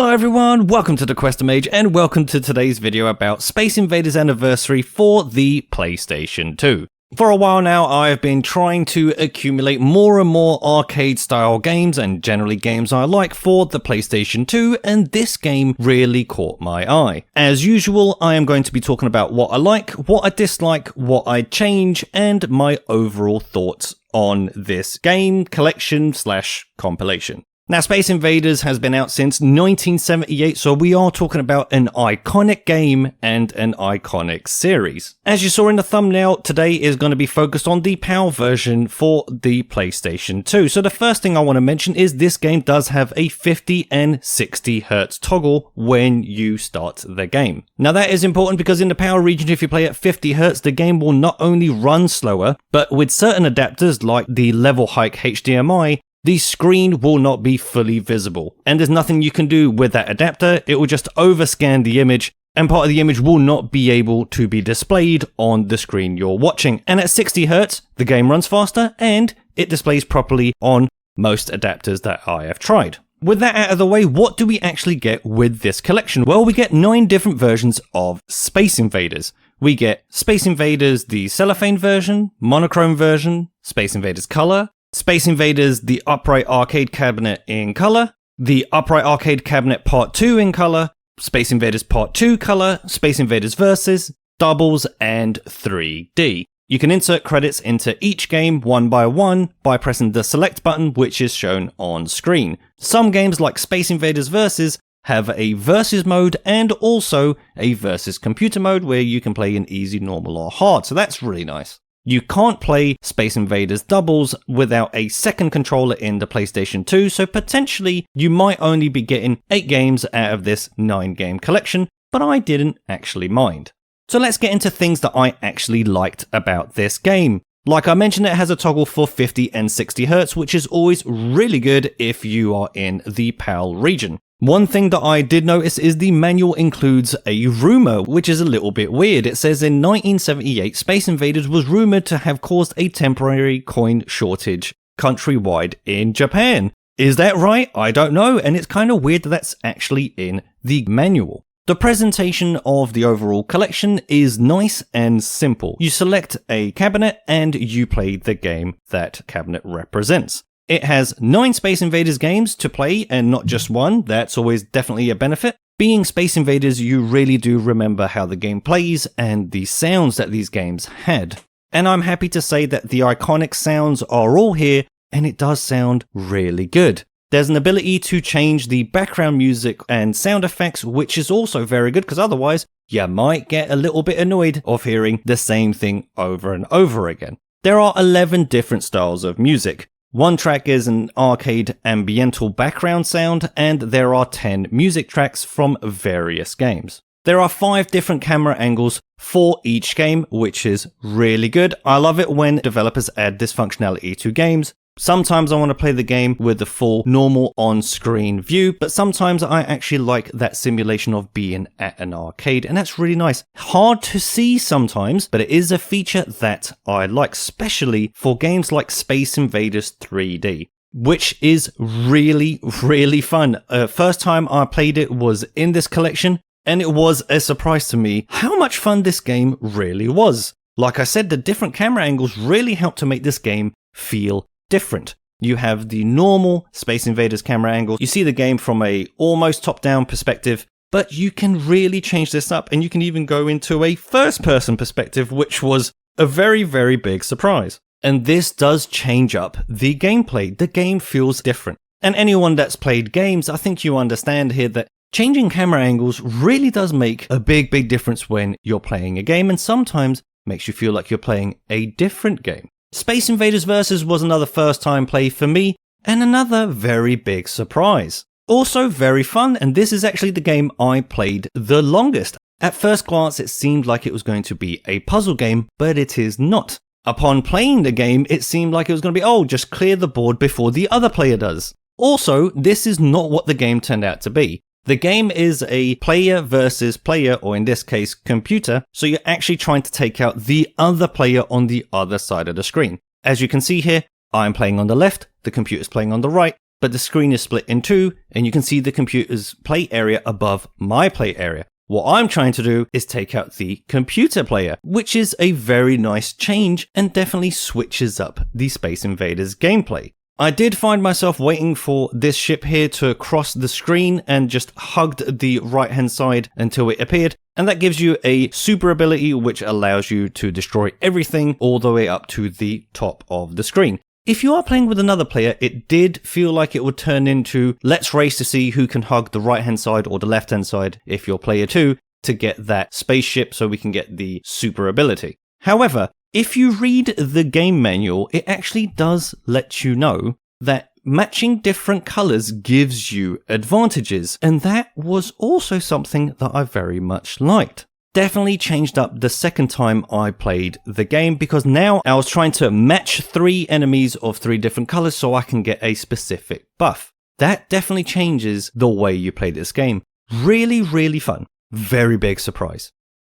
Hello everyone, welcome to the QuesterMage and welcome to today's video about Space Invaders Anniversary for the PlayStation 2. For a while now, I have been trying to accumulate more and more arcade-style games and generally games I like for the PlayStation 2, and this game really caught my eye. As usual, I am going to be talking about what I like, what I dislike, what I'd change, and my overall thoughts on this game collection / compilation. Now, Space Invaders has been out since 1978, so we are talking about an iconic game and an iconic series. As you saw in the thumbnail, today is going to be focused on the PAL version for the PlayStation 2. So the first thing I want to mention is this game does have a 50 and 60 Hz toggle when you start the game. Now that is important because in the PAL region, if you play at 50 Hz, the game will not only run slower, but with certain adapters like the LevelHike HDMI, the screen will not be fully visible, and there's nothing you can do with that adapter. It will just overscan the image, and part of the image will not be able to be displayed on the screen you're watching. And at 60 Hz, the game runs faster, and it displays properly on most adapters that I have tried. With that out of the way, what do we actually get with this collection? Well, we get 9 different versions of Space Invaders. We get Space Invaders, the cellophane version, monochrome version, Space Invaders Color, Space Invaders, the Upright Arcade Cabinet in color, the Upright Arcade Cabinet Part 2 in color, Space Invaders Part 2 color, Space Invaders Versus, Doubles, and 3D. You can insert credits into each game one by one by pressing the select button, which is shown on screen. Some games like Space Invaders Versus have a versus mode and also a versus computer mode where you can play in easy, normal, or hard, so that's really nice. You can't play Space Invaders Doubles without a second controller in the PlayStation 2, so potentially you might only be getting 8 games out of this 9-game collection, but I didn't actually mind. So let's get into things that I actually liked about this game. Like I mentioned, it has a toggle for 50 and 60 Hz, which is always really good if you are in the PAL region. One thing that I did notice is the manual includes a rumor, which is a little bit weird. It says in 1978, Space Invaders was rumored to have caused a temporary coin shortage countrywide in Japan. Is that right? I don't know, and it's kind of weird that that's actually in the manual. The presentation of the overall collection is nice and simple. You select a cabinet and you play the game that cabinet represents. It has 9 Space Invaders games to play and not just one. That's always definitely a benefit. Being Space Invaders, you really do remember how the game plays and the sounds that these games had. And I'm happy to say that the iconic sounds are all here and it does sound really good. There's an ability to change the background music and sound effects, which is also very good because otherwise you might get a little bit annoyed of hearing the same thing over and over again. There are 11 different styles of music. One track is an arcade ambiental background sound, and there are 10 music tracks from various games. There are 5 different camera angles for each game, which is really good. I love it when developers add this functionality to games. Sometimes I want to play the game with the full normal on-screen view, but sometimes I actually like that simulation of being at an arcade, and that's really nice. Hard to see sometimes, but it is a feature that I like, especially for games like Space Invaders 3D, which is really, really fun. First time I played it was in this collection, and it was a surprise to me how much fun this game really was. Like I said, the different camera angles really help to make this game feel different. You have the normal Space Invaders camera angle. You see the game from a almost top-down perspective, but you can really change this up and you can even go into a first-person perspective, which was a very, very big surprise. And this does change up the gameplay. The game feels different. And anyone that's played games, I think you understand here that changing camera angles really does make a big, big difference when you're playing a game and sometimes makes you feel like you're playing a different game. Space Invaders Versus was another first time play for me, and another very big surprise. Also very fun, and this is actually the game I played the longest. At first glance it seemed like it was going to be a puzzle game, but it is not. Upon playing the game it seemed like it was going to be, just clear the board before the other player does. Also, this is not what the game turned out to be. The game is a player versus player, or in this case, computer, so you're actually trying to take out the other player on the other side of the screen. As you can see here, I'm playing on the left, the computer's playing on the right, but the screen is split in two, and you can see the computer's play area above my play area. What I'm trying to do is take out the computer player, which is a very nice change and definitely switches up the Space Invaders gameplay. I did find myself waiting for this ship here to cross the screen and just hugged the right hand side until it appeared, and that gives you a super ability which allows you to destroy everything all the way up to the top of the screen. If you are playing with another player, it did feel like it would turn into let's race to see who can hug the right hand side or the left hand side if you're player 2 to get that spaceship so we can get the super ability. However, if you read the game manual, it actually does let you know that matching different colors gives you advantages, and that was also something that I very much liked. Definitely changed up the second time I played the game, because now I was trying to match 3 enemies of 3 different colors so I can get a specific buff. That definitely changes the way you play this game. Really, really fun. Very big surprise.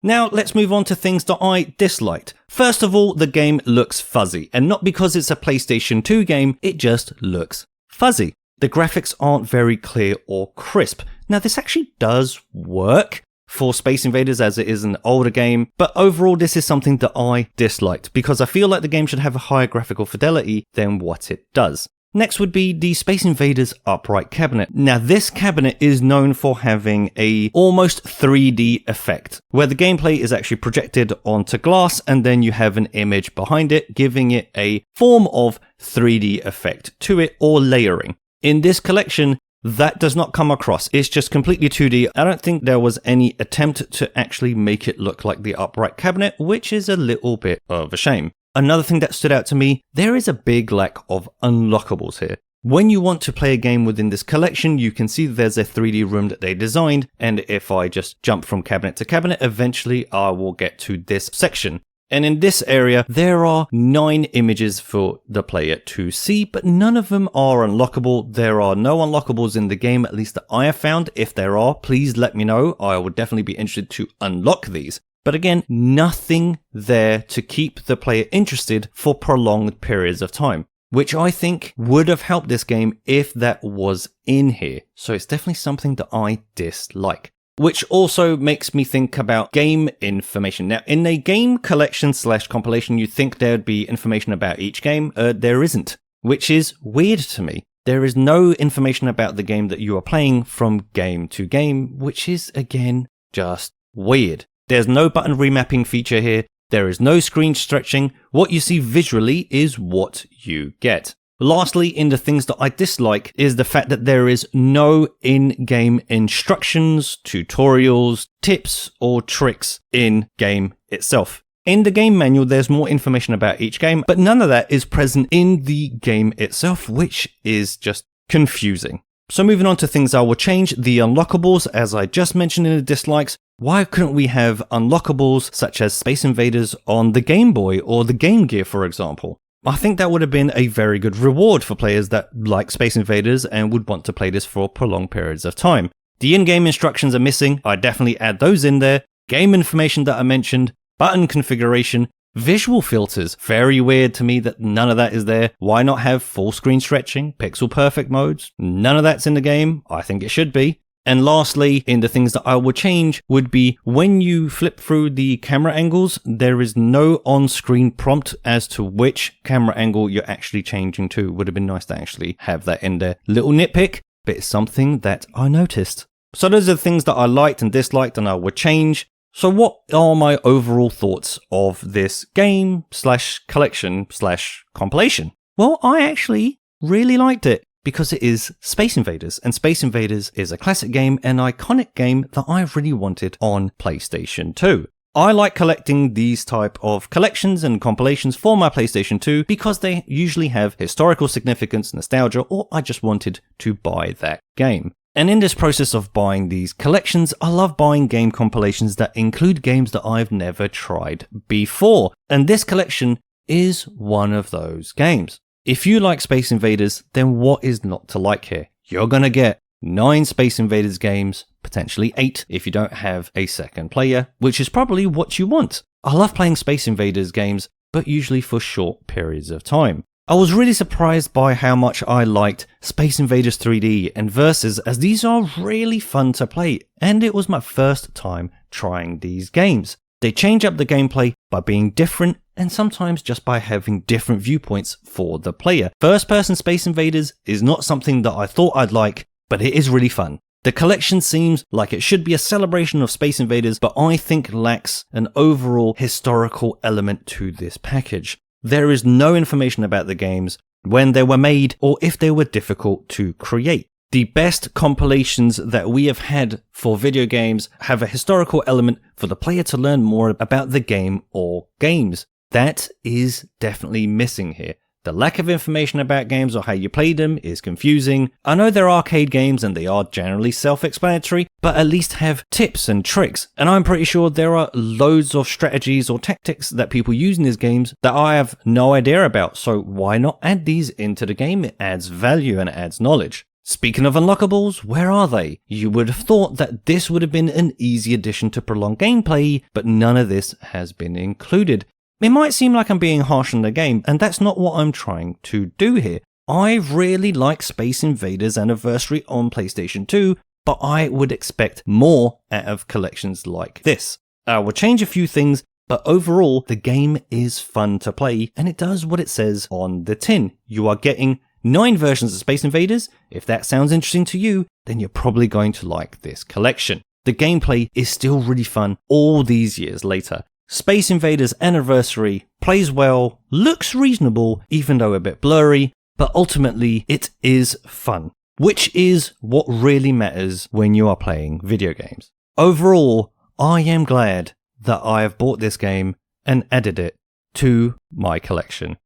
Now let's move on to things that I disliked. First of all, the game looks fuzzy, and not because it's a PlayStation 2 game, it just looks fuzzy. The graphics aren't very clear or crisp. Now this actually does work for Space Invaders as it is an older game, but overall this is something that I disliked because I feel like the game should have a higher graphical fidelity than what it does. Next would be the Space Invaders upright cabinet. Now this cabinet is known for having a almost 3D effect, where the gameplay is actually projected onto glass and then you have an image behind it, giving it a form of 3D effect to it or layering. In this collection, that does not come across. It's just completely 2D. I don't think there was any attempt to actually make it look like the upright cabinet, which is a little bit of a shame. Another thing that stood out to me, there is a big lack of unlockables here. When you want to play a game within this collection, you can see there's a 3D room that they designed, and if I just jump from cabinet to cabinet, eventually I will get to this section. And in this area, there are 9 images for the player to see, but none of them are unlockable. There are no unlockables in the game, at least that I have found. If there are, please let me know. I would definitely be interested to unlock these. But again, nothing there to keep the player interested for prolonged periods of time, which I think would have helped this game if that was in here. So it's definitely something that I dislike. Which also makes me think about game information. Now, in a game collection / compilation, you'd think there'd be information about each game. There isn't, which is weird to me. There is no information about the game that you are playing from game to game, which is, again, just weird. There's no button remapping feature here. There is no screen stretching. What you see visually is what you get. Lastly, in the things that I dislike is the fact that there is no in-game instructions, tutorials, tips, or tricks in-game itself. In the game manual, there's more information about each game, but none of that is present in the game itself, which is just confusing. So moving on to things I will change, the unlockables, as I just mentioned in the dislikes. Why couldn't we have unlockables such as Space Invaders on the Game Boy or the Game Gear, for example? I think that would have been a very good reward for players that like Space Invaders and would want to play this for prolonged periods of time. The in-game instructions are missing. I definitely add those in there. Game information that I mentioned, button configuration, visual filters. Very weird to me that none of that is there. Why not have full screen stretching, pixel perfect modes? None of that's in the game. I think it should be. And lastly, in the things that I would change would be when you flip through the camera angles, there is no on-screen prompt as to which camera angle you're actually changing to. Would have been nice to actually have that in there. Little nitpick, but it's something that I noticed. So those are the things that I liked and disliked and I would change. So what are my overall thoughts of this game / collection / compilation? Well, I actually really liked it, because it is Space Invaders, and Space Invaders is a classic game, an iconic game that I really wanted on PlayStation 2. I like collecting these type of collections and compilations for my PlayStation 2 because they usually have historical significance, nostalgia, or I just wanted to buy that game. And in this process of buying these collections, I love buying game compilations that include games that I've never tried before, and this collection is one of those games. If you like Space Invaders, then what is not to like here? You're gonna get 9 Space Invaders games, potentially 8 if you don't have a second player, which is probably what you want. I love playing Space Invaders games, but usually for short periods of time. I was really surprised by how much I liked Space Invaders 3D and Versus, as these are really fun to play, and it was my first time trying these games. They change up the gameplay by being different and sometimes just by having different viewpoints for the player. First-person Space Invaders is not something that I thought I'd like, but it is really fun. The collection seems like it should be a celebration of Space Invaders, but I think lacks an overall historical element to this package. There is no information about the games, when they were made, or if they were difficult to create. The best compilations that we have had for video games have a historical element for the player to learn more about the game or games. That is definitely missing here. The lack of information about games or how you play them is confusing. I know they're arcade games and they are generally self-explanatory, but at least have tips and tricks. And I'm pretty sure there are loads of strategies or tactics that people use in these games that I have no idea about. So why not add these into the game? It adds value and it adds knowledge. Speaking of unlockables, where are they? You would have thought that this would have been an easy addition to prolong gameplay, but none of this has been included. It might seem like I'm being harsh on the game, and that's not what I'm trying to do here. I really like Space Invaders Anniversary on PlayStation 2, but I would expect more out of collections like this. I will change a few things, but overall, the game is fun to play, and it does what it says on the tin. You are getting 9 versions of Space Invaders. If that sounds interesting to you, then you're probably going to like this collection. The gameplay is still really fun all these years later. Space Invaders Anniversary plays well, looks reasonable, even though a bit blurry, but ultimately it is fun, which is what really matters when you are playing video games. Overall, I am glad that I have bought this game and added it to my collection.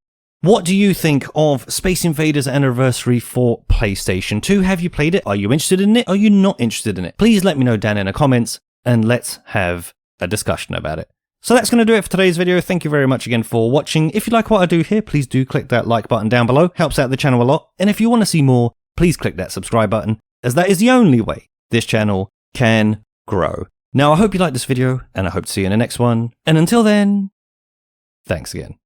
What do you think of Space Invaders Anniversary for PlayStation 2? Have you played it? Are you interested in it? Are you not interested in it? Please let me know down in the comments and let's have a discussion about it. So that's going to do it for today's video. Thank you very much again for watching. If you like what I do here, please do click that like button down below. Helps out the channel a lot. And if you want to see more, please click that subscribe button, as that is the only way this channel can grow. Now, I hope you liked this video, and I hope to see you in the next one. And until then, thanks again.